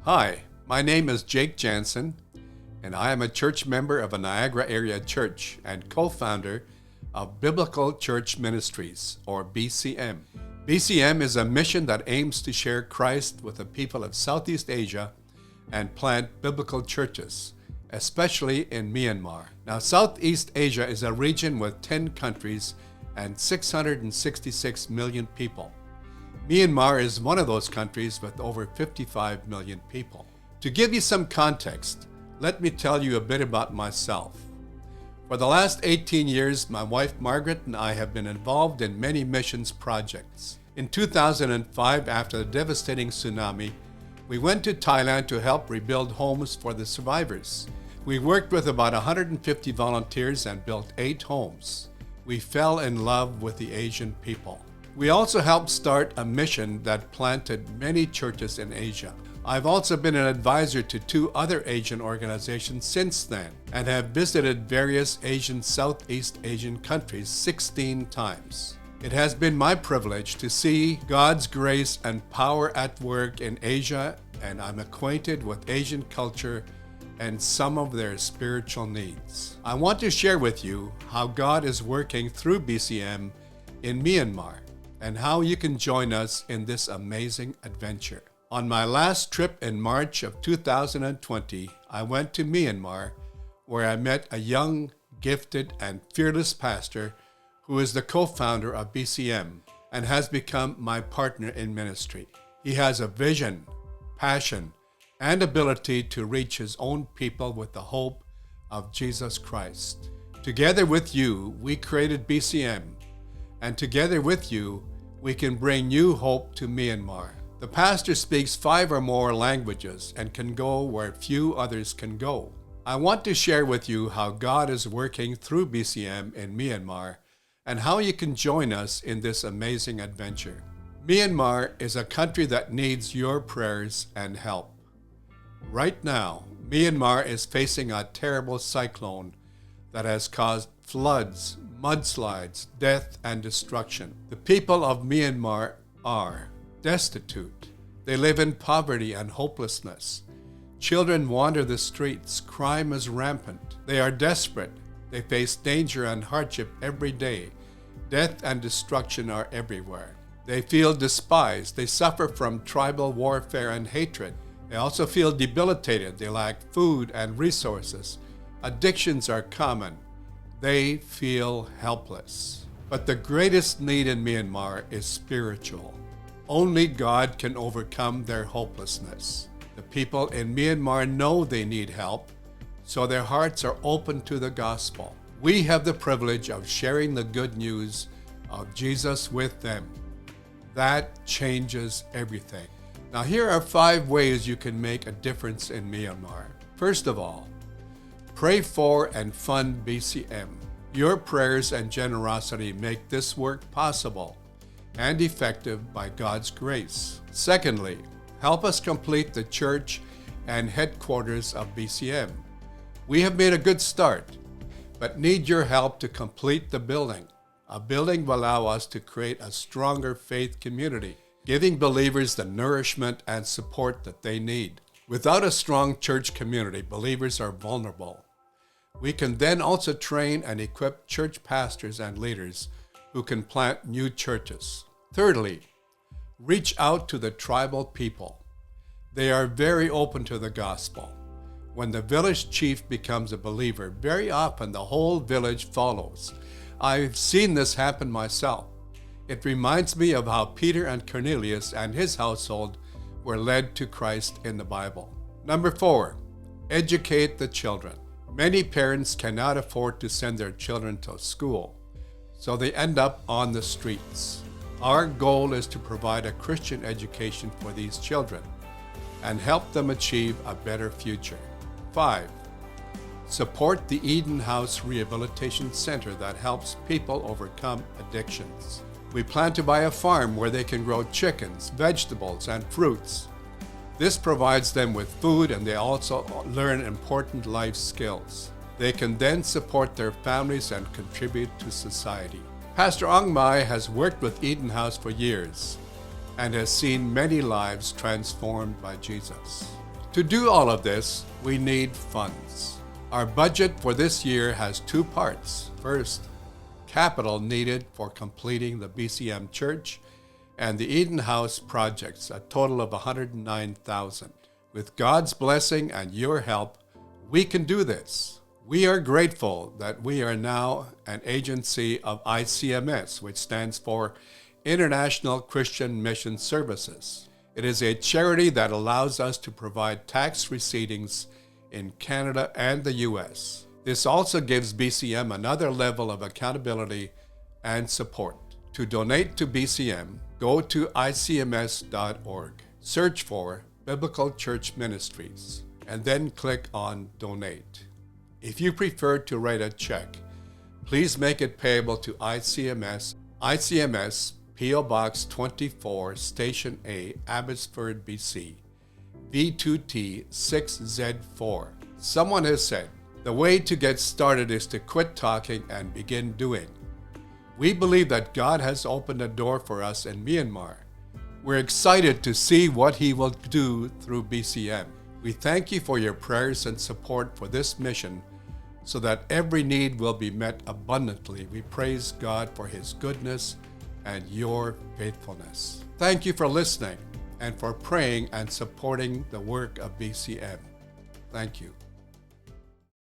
Hi, my name is Jake Jansen, and I am a church member of a Niagara area church and co-founder of Biblical Church Ministries, or BCM. BCM is a mission that aims to share Christ with the people of Southeast Asia and plant biblical churches, especially in Myanmar. Now, Southeast Asia is a region with 10 countries and 666 million people. Myanmar is one of those countries with over 55 million people. To give you some context, let me tell you a bit about myself. For the last 18 years, my wife Margaret and I have been involved in many missions projects. In 2005, after the devastating tsunami, we went to Thailand to help rebuild homes for the survivors. We worked with about 150 volunteers and built 8 homes. We fell in love with the Asian people. We also helped start a mission that planted many churches in Asia. I've also been an advisor to 2 other Asian organizations since then and have visited various Southeast Asian countries 16 times. It has been my privilege to see God's grace and power at work in Asia, and I'm acquainted with Asian culture and some of their spiritual needs. I want to share with you how God is working through BCM in Myanmar and how you can join us in this amazing adventure. On my last trip in March of 2020, I went to Myanmar, where I met a young, gifted, and fearless pastor who is the co-founder of BCM and has become my partner in ministry. He has a vision, passion, and ability to reach his own people with the hope of Jesus Christ. Together with you, we created BCM, and together with you, we can bring new hope to Myanmar. The pastor speaks 5 or more languages and can go where few others can go. I want to share with you how God is working through BCM in Myanmar and how you can join us in this amazing adventure. Myanmar is a country that needs your prayers and help. Right now, Myanmar is facing a terrible cyclone that has caused floods, mudslides, death, and destruction. The people of Myanmar are destitute. They live in poverty and hopelessness. Children wander the streets. Crime is rampant. They are desperate. They face danger and hardship every day. Death and destruction are everywhere. They feel despised. They suffer from tribal warfare and hatred. They also feel debilitated. They lack food and resources. Addictions are common. They feel helpless. But the greatest need in Myanmar is spiritual. Only God can overcome their hopelessness. The people in Myanmar know they need help, so their hearts are open to the gospel. We have the privilege of sharing the good news of Jesus with them. That changes everything. Now, here are 5 ways you can make a difference in Myanmar. First of all, pray for and fund BCM. Your prayers and generosity make this work possible and effective by God's grace. Secondly, help us complete the church and headquarters of BCM. We have made a good start, but need your help to complete the building. A building will allow us to create a stronger faith community, giving believers the nourishment and support that they need. Without a strong church community, believers are vulnerable. We can then also train and equip church pastors and leaders who can plant new churches. Thirdly, reach out to the tribal people. They are very open to the gospel. When the village chief becomes a believer, very often the whole village follows. I've seen this happen myself. It reminds me of how Peter and Cornelius and his household were led to Christ in the Bible. Number 4, educate the children. Many parents cannot afford to send their children to school, so they end up on the streets. Our goal is to provide a Christian education for these children and help them achieve a better future. 5, support the Eden House Rehabilitation Center that helps people overcome addictions. We plan to buy a farm where they can grow chickens, vegetables, and fruits. This provides them with food, and they also learn important life skills. They can then support their families and contribute to society. Pastor Ong Mai has worked with Eden House for years and has seen many lives transformed by Jesus. To do all of this, we need funds. Our budget for this year has two parts. First, capital needed for completing the BCM Church and the Eden House projects, a total of $109,000. With God's blessing and your help, we can do this. We are grateful that we are now an agency of ICMS, which stands for International Christian Mission Services. It is a charity that allows us to provide tax receiptings in Canada and the U.S. This also gives BCM another level of accountability and support. To donate to BCM, go to icms.org, search for Biblical Church Ministries, and then click on Donate. If you prefer to write a check, please make it payable to ICMS, P.O. Box 24, Station A, Abbotsford, BC, B2T 6Z4. Someone has said, the way to get started is to quit talking and begin doing. We believe that God has opened a door for us in Myanmar. We're excited to see what He will do through BCM. We thank you for your prayers and support for this mission so that every need will be met abundantly. We praise God for His goodness and your faithfulness. Thank you for listening and for praying and supporting the work of BCM. Thank you.